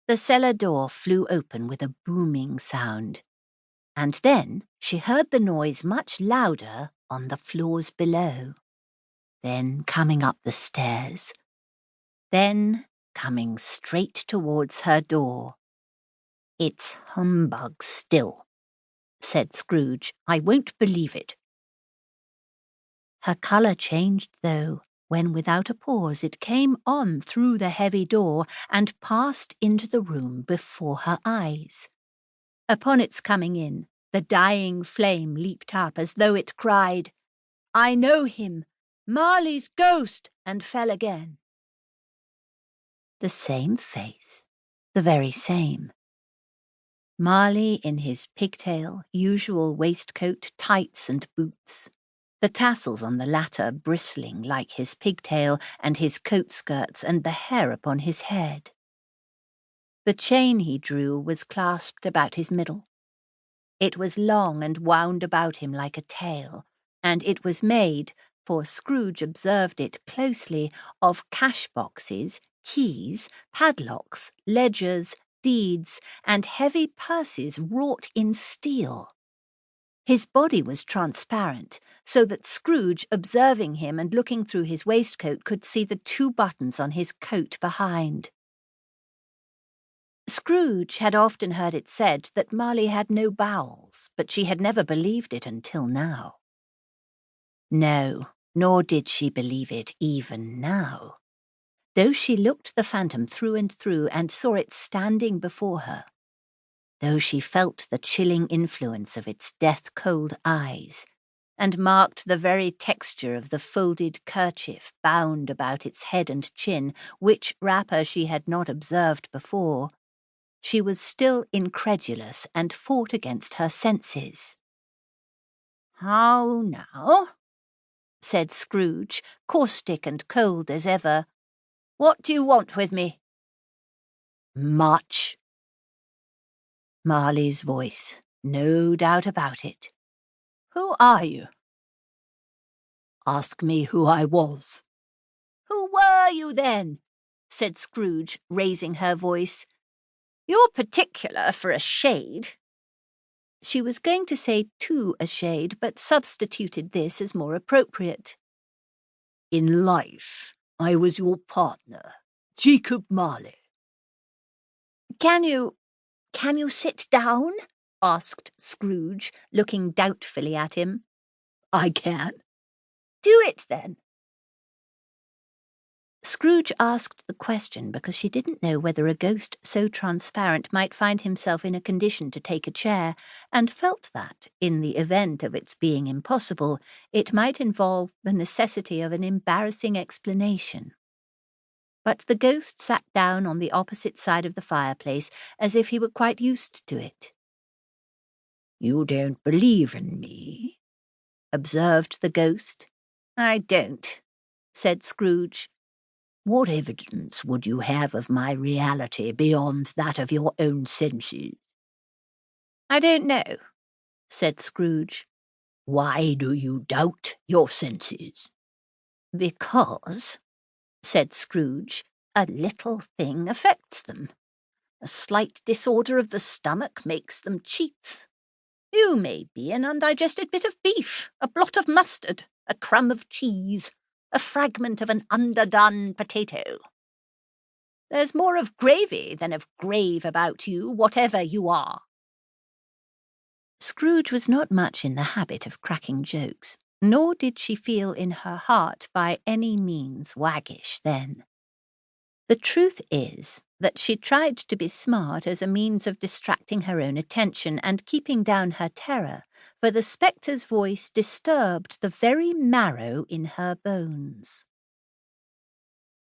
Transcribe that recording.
The cellar door flew open with a booming sound, and then she heard the noise much louder on the floors below, then coming up the stairs, then coming straight towards her door. "It's humbug still," said Scrooge. "I won't believe it." Her colour changed, though, when without a pause it came on through the heavy door and passed into the room before her eyes. Upon its coming in, the dying flame leaped up as though it cried, "I know him, Marley's ghost," and fell again. The same face, the very same. Marley in his pigtail, usual waistcoat, tights and boots, the tassels on the latter bristling like his pigtail and his coat skirts and the hair upon his head. The chain he drew was clasped about his middle. It was long and wound about him like a tail, and it was made, for Scrooge observed it closely, of cash-boxes, keys, padlocks, ledgers, deeds, and heavy purses wrought in steel. His body was transparent, so that Scrooge, observing him and looking through his waistcoat, could see the 2 buttons on his coat behind. Scrooge had often heard it said that Marley had no bowels, but she had never believed it until now. No, nor did she believe it even now, though she looked the phantom through and through and saw it standing before her, though she felt the chilling influence of its death-cold eyes, and marked the very texture of the folded kerchief bound about its head and chin, which wrapper she had not observed before. She was still incredulous and fought against her senses. "How now?" said Scrooge, caustic and cold as ever. "What do you want with me?" "Much." Marley's voice, no doubt about it. "Who are you?" "Ask me who I was." "Who were you, then?" said Scrooge, raising her voice. "You're particular for a shade." She was going to say to a shade, but substituted this as more appropriate. "In life, I was your partner, Jacob Marley." Can you sit down?" asked Scrooge, looking doubtfully at him. "I can." "Do it, then." Scrooge asked the question because she didn't know whether a ghost so transparent might find himself in a condition to take a chair, and felt that, in the event of its being impossible, it might involve the necessity of an embarrassing explanation. But the ghost sat down on the opposite side of the fireplace, as if he were quite used to it. "You don't believe in me?" observed the ghost. "I don't," said Scrooge. "What evidence would you have of my reality beyond that of your own senses?" "I don't know," said Scrooge. "Why do you doubt your senses?" "Because," said Scrooge, "a little thing affects them. A slight disorder of the stomach makes them cheats. You may be an undigested bit of beef, a blot of mustard, a crumb of cheese, a fragment of an underdone potato. There's more of gravy than of grave about you, whatever you are." Scrooge was not much in the habit of cracking jokes, nor did she feel in her heart by any means waggish then. The truth is that she tried to be smart as a means of distracting her own attention and keeping down her terror, for the spectre's voice disturbed the very marrow in her bones.